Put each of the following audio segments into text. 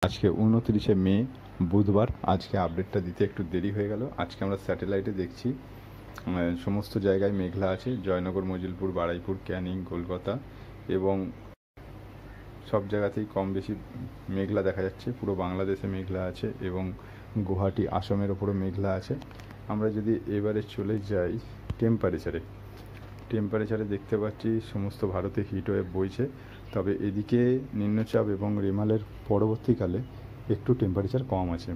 আজকে 29শে মে বুধবার। আজকে আপডেটটা দিতে একটু দেরি হয়ে গেল। আজকে আমরা স্যাটেলাইটে দেখছি সমস্ত জায়গায় মেঘলা আছে। জয়নগর, মজিলপুর, বারুইপুর, ক্যানিং, কলকাতা এবং সব জায়গাতেই কম বেশি মেঘলা দেখা যাচ্ছে। পুরো বাংলাদেশে মেঘলা আছে এবং গুয়াহাটি, আসামের ওপরও মেঘলা আছে। আমরা যদি এবারে চলে যাই টেম্পারেচারে দেখতে পাচ্ছি সমস্ত ভারতে হিটওয়েভ বইছে। তবে এদিকে নিম্নচাপ এবং রেমালের পরবর্তীকালে একটু টেম্পারেচার কম আছে।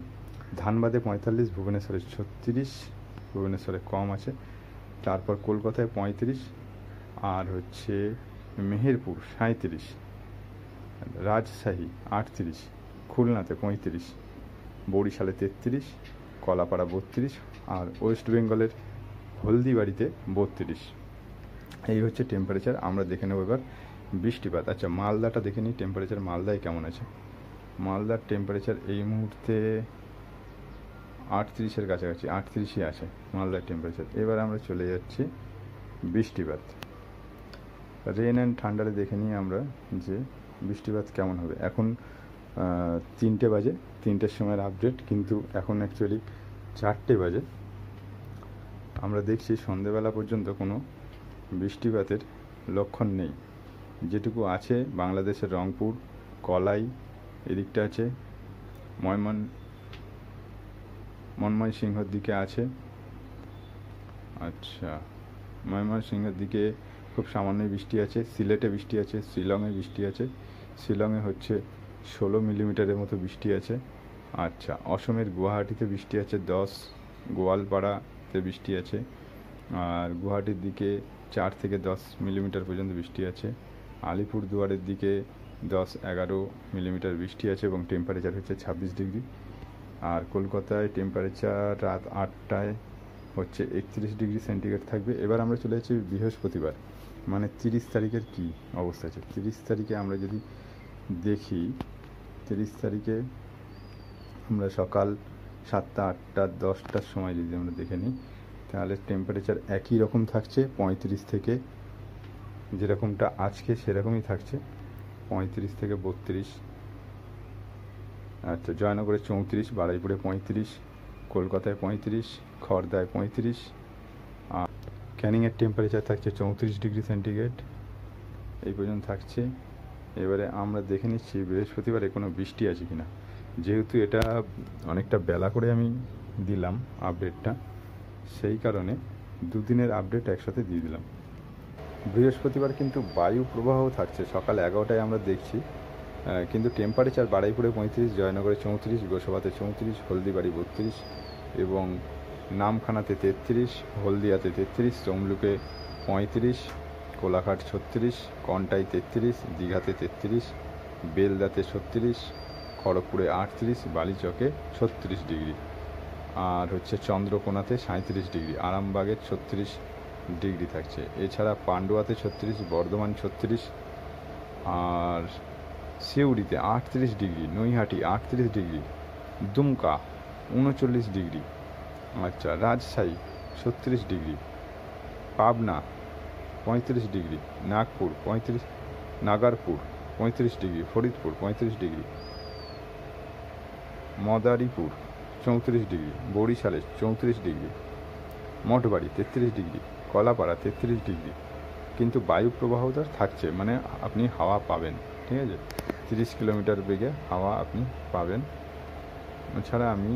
ধানবাদে 45, ভুবনেশ্বরে 36, ভুবনেশ্বরে কম আছে। তারপর কলকাতায় 35, আর হচ্ছে মেহেরপুর 37, রাজশাহী 38, খুলনাতে 35, বরিশালে 33, কলাপাড়া 32, আর ওয়েস্ট বেঙ্গলের হলদিবাড়িতে 32। এই হচ্ছে টেম্পারেচার। আমরা দেখে নেব এবার বৃষ্টিপাত। আচ্ছা, মালদাটা দেখে নিই টেম্পারেচার মালদায় কেমন আছে। মালদার টেম্পারেচার এই মুহূর্তে 38-এর কাছাকাছি, 38ই আছে মালদার টেম্পারেচার। এবার আমরা চলে যাচ্ছি বৃষ্টিপাত। রেন অ্যান্ড থান্ডারে দেখে নিই আমরা যে বৃষ্টিপাত কেমন হবে। এখন 3টে বাজে, 3টের সময়ের আপডেট, কিন্তু এখন অ্যাকচুয়ালি 4টে বাজে। আমরা দেখছি সন্ধেবেলা পর্যন্ত কোনো বৃষ্টিপাতের লক্ষণ নেই। যেটুকু আছে বাংলাদেশের রংপুর, কলাই, এদিকটা আছে ময়মনসিংহের দিকে আছে। আচ্ছা, ময়মনসিংহের দিকে খুব সামান্যই বৃষ্টি আছে। সিলেটে বৃষ্টি আছে, শিলংয়ে বৃষ্টি আছে। শিলংয়ে হচ্ছে 16 মিলিমিটারের মতো বৃষ্টি আছে। আচ্ছা, অসমের গুয়াহাটিতে বৃষ্টি আছে 10, গোয়ালপাড়াতে বৃষ্টি আছে। আর গুয়াহাটির দিকে 4 থেকে 10 মিলিমিটার পর্যন্ত বৃষ্টি আছে। আলিপুরদুয়ারের দিকে 10-11 মিলিমিটার বৃষ্টি আছে এবং টেম্পারেচার হচ্ছে 26 ডিগ্রি। আর কলকাতায় টেম্পারেচার রাত 8টায় হচ্ছে 31 ডিগ্রি সেন্টিগ্রেড থাকবে। এবার আমরা চলে যাচ্ছি বৃহস্পতিবার, মানে 30 তারিখের কী অবস্থা আছে। 30 তারিখে আমরা যদি দেখি, 30 তারিখে আমরা সকাল 7টা, 8টা, 10টার সময় যদি আমরা দেখে নিই, তাহলে টেম্পারেচার একই রকম থাকছে, 35 থেকে, যেরকমটা আজকে সেরকমই থাকছে, 35 থেকে 32। আচ্ছা, জয়নগরে 34, বারুইপুরে 35, কলকাতায় 35, খড়দায় 35, আর ক্যানিংয়ের টেম্পারেচার থাকছে 34 ডিগ্রি সেন্টিগ্রেড। এই পর্যন্ত থাকছে। এবারে আমরা দেখে নিচ্ছি বৃহস্পতিবারে কোনো বৃষ্টি আছে কিনা। যেহেতু এটা অনেকটা বেলা করে আমি দিলাম আপডেটটা, সেই কারণে দুদিনের আপডেট একসাথে দিয়ে দিলাম। বৃহস্পতিবার কিন্তু বায়ু প্রবাহ থাকছে সকাল 11টায় আমরা দেখছি, কিন্তু টেম্পারেচার বারুইপুরে 35, জয়নগরে 34, গোসাবাতে 34, হলদিবাড়ি 32 এবং নামখানাতে 33, হলদিয়াতে 33, তমলুকে 35, কোলাঘাট 36, কন্টাই 33, দীঘাতে 33, বেলদাতে 36, খড়গপুরে 38, বালিচকে 36 ডিগ্রি, আর হচ্ছে চন্দ্রকোনাতে 37 ডিগ্রি, আরামবাগে 36 ডিগ্রি থাকছে। এছাড়া পান্ডুয়াতে 36, বর্ধমান 36, আর সিউড়িতে 38 degree, Naihati 38 degree, Dumka 39 degree. আচ্ছা, Rajshahi 36 degree, Pabna 35 degree, Nagpur 35, Nagarpur 35 degree, Faridpur 35 degree, Madaripur 34 degree, বরিশালে 34 degree, Mathbari 33 degree, Kalapara 33 degree. কিন্তু বায়ু প্রবাহটা থাকছে, মানে আপনি হাওয়া পাবেন, ঠিক আছে, 30 কিলোমিটার বেগে হাওয়া আপনি পাবেন। এছাড়া আমি